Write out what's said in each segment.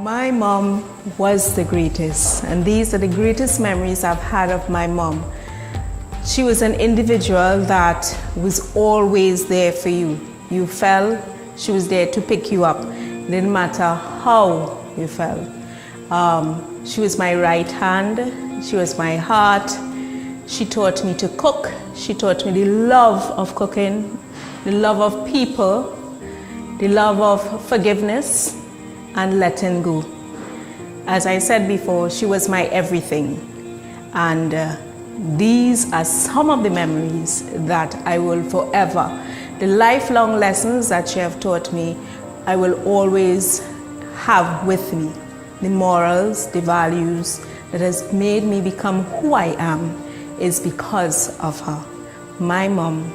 My mom was the greatest, and these are the greatest memories I've had of my mom. She was an individual that was always there for you. You fell, she was there to pick you up. It didn't matter how you fell. She was my right hand, she was my heart. She taught me to cook. She taught me the love of cooking, the love of people, the love of forgiveness, and letting go. As I said before, she was my everything. And these are some of the memories that I will forever, the lifelong lessons that she have taught me, I will always have with me. The morals, the values that has made me become who I am is because of her. My mom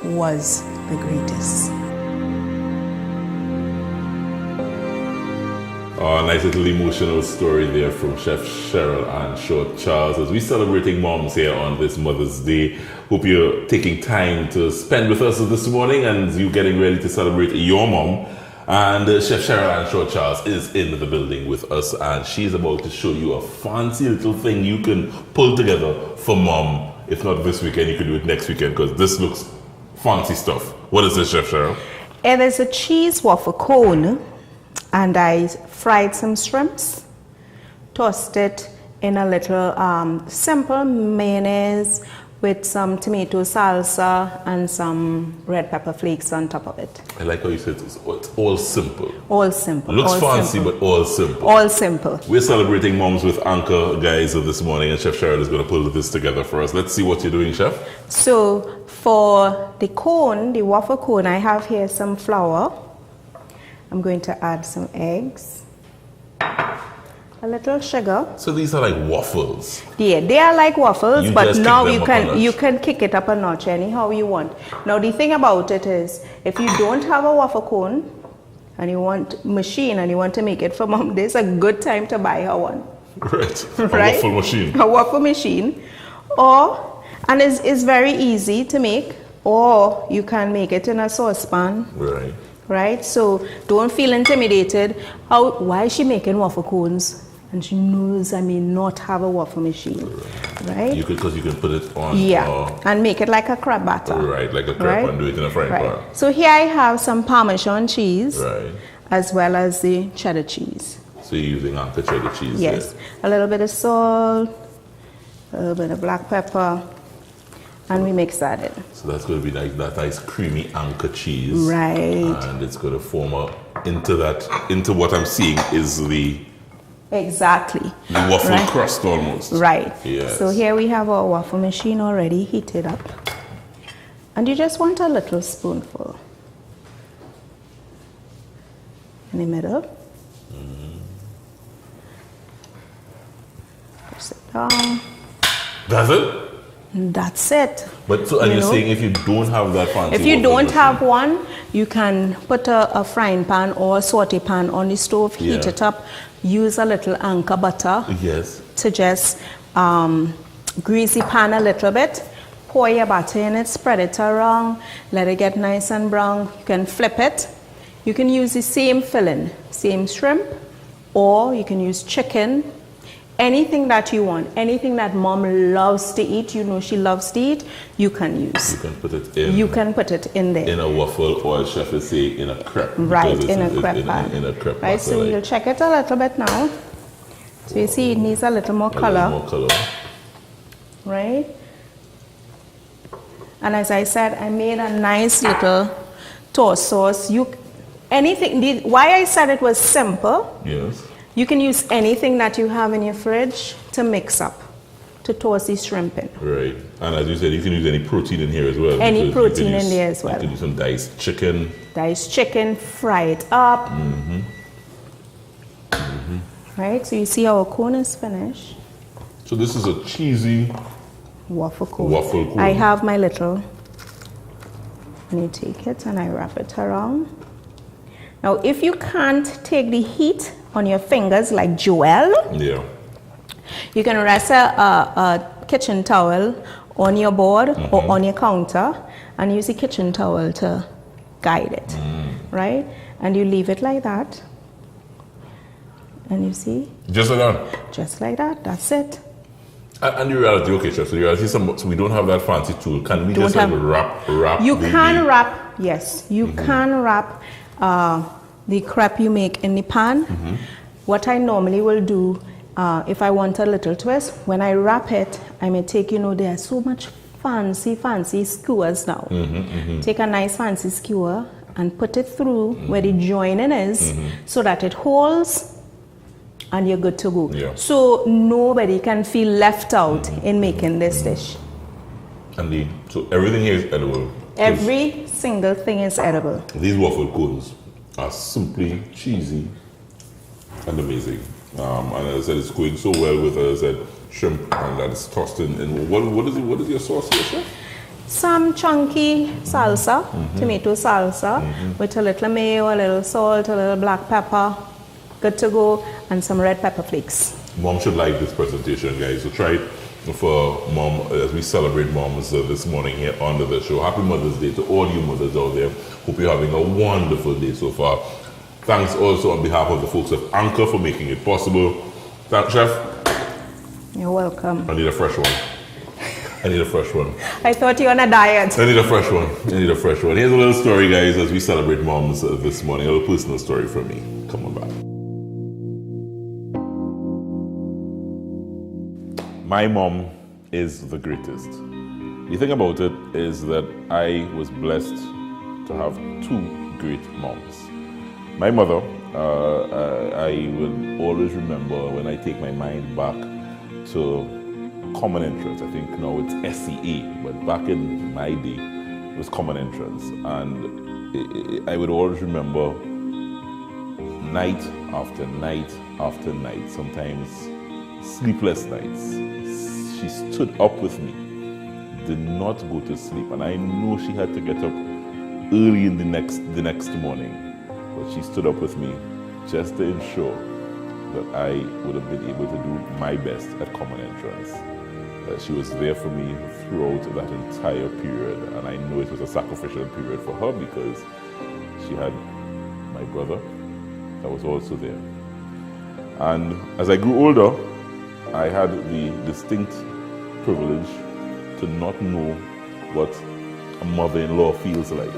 was the greatest. Oh, a nice little emotional story there from Chef Cheryl-Ann Shortt. Charles, as we're celebrating moms here on this Mother's Day, hope you're taking time to spend with us this morning and you getting ready to celebrate your mom. And Chef Cheryl-Ann Shortt, Charles, is in the building with us, and she's about to show you a fancy little thing you can pull together for mom. If not this weekend, you can do it next weekend, because this looks fancy stuff. What is this, Chef Cheryl? It is a cheese waffle cone. And I fried some shrimps, tossed it in a little simple mayonnaise with some tomato salsa and some red pepper flakes on top of it. I like how you said it's all simple. All simple. Looks all fancy, simple. but all simple. All simple. We're celebrating moms with Anchor, guys, this morning, and Chef Cheryl is going to pull this together for us. Let's see what you're doing, Chef. So for the cone, the waffle cone, I have here some flour. I'm going to add some eggs, a little sugar. So these are like waffles. Yeah, they are like waffles, but now you can kick it up a notch anyhow you want. Now the thing about it is, if you don't have a waffle cone and you want machine and you want to make it for mom, this is a good time to buy her one. Right. A right? waffle machine. A waffle machine. And it's very easy to make, or you can make it in a saucepan. Right. Right, so don't feel intimidated. Why is she making waffle cones? And she knows I may not have a waffle machine, right? Because you can put it on. Yeah, and make it like a crepe batter. Right, like a crepe, and do it in a frying pan. So here I have some Parmesan cheese, right, as well as the cheddar cheese. So you're using Anchor cheddar cheese. Yes, there. a little bit of salt, a little bit of black pepper, and we mix that in. So that's going to be like that nice creamy Anchor cheese. Right. And it's going to form into what I'm seeing is the waffle crust almost. Right. Yes. So here we have our waffle machine already heated up. And you just want a little spoonful in the middle. Mm-hmm. Press it down. That's it? That's it. But so, and you're saying if you don't have that fancy, if you don't have one, you can put a frying pan or a saute pan on the stove, heat it up, use a little Anchor butter. Yes. To just grease the pan a little bit, pour your butter in it, spread it around, let it get nice and brown. You can flip it. You can use the same filling, same shrimp, or you can use chicken. Anything that you want, anything that mom loves to eat, you know she loves to eat, you can use. You can put it in. You can put it in there. In a waffle, or chef is say in a crepe. Right, in a crepe pan. In a crepe. Right, so you'll check it a little bit now. So you see it needs a little more color. More color. Right? And as I said, I made a nice little toast sauce. Why I said it was simple. Yes. You can use anything that you have in your fridge to mix up, to toast the shrimp in. Right. And as you said, you can use any protein in here as well. Any protein in there as well. You can use some diced chicken. Diced chicken, fry it up. Mm-hmm. Mm-hmm. Right, so you see our cone is finished. So this is a cheesy waffle cone. Waffle cone. I have my little, and you take it and I wrap it around. Now, if you can't take the heat on your fingers like Joel, you can rest a kitchen towel on your board or on your counter and use the kitchen towel to guide it, right? And you leave it like that. And you see, Just like that. just like that, that's it. And the reality, okay, Chef, so the reality is so we don't have that fancy tool. Can we just like wrap? You can wrap, yes, you can wrap the crepe you make in the pan. What I normally will do, if I want a little twist, when I wrap it, I may take, there are so much fancy skewers now. Take a nice fancy skewer and put it through where the joining is so that it holds and you're good to go. Yeah. So nobody can feel left out in making this dish. And so everything here is edible. Every single thing is edible. These waffle cones are simply cheesy and amazing. And as I said, it's going so well with, as I said, shrimp, and that is tossed in. And what is your sauce here, Chef? Some chunky salsa, tomato salsa, with a little mayo, a little salt, a little black pepper, good to go, and some red pepper flakes. Mom should like this presentation, guys. So try it for Mom as we celebrate moms this morning here on the show. Happy Mother's Day to all you mothers out there. Hope you're having a wonderful day so far. Thanks also on behalf of the folks of Anchor for making it possible. Thanks, Chef. You're welcome. I need a fresh one. I need a fresh one. I thought you were on a diet. I need a fresh one. I need a fresh one. Here's a little story, guys, as we celebrate moms this morning. A little personal story from me. Come on back. My mom is the greatest. The thing about it is that I was blessed to have two great moms. My mother, I will always remember when I take my mind back to common entrance. I think now it's SEA, but back in my day, it was common entrance. And I would always remember night after night after night, sometimes sleepless nights. She stood up with me, did not go to sleep, and I know she had to get up early in the next morning. But she stood up with me just to ensure that I would have been able to do my best at common entrance. She was there for me throughout that entire period, and I know it was a sacrificial period for her because she had my brother that was also there. And as I grew older, I had the distinct privilege to not know what a mother-in-law feels like,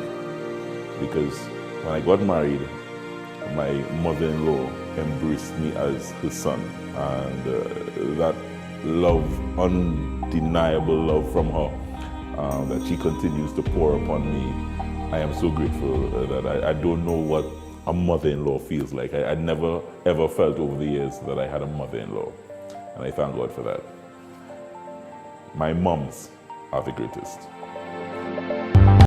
because when I got married, my mother-in-law embraced me as his son, and that love, undeniable love from her, that she continues to pour upon me. I am so grateful that I don't know what a mother-in-law feels like. I never ever felt over the years that I had a mother-in-law, and I thank God for that. My moms are the greatest.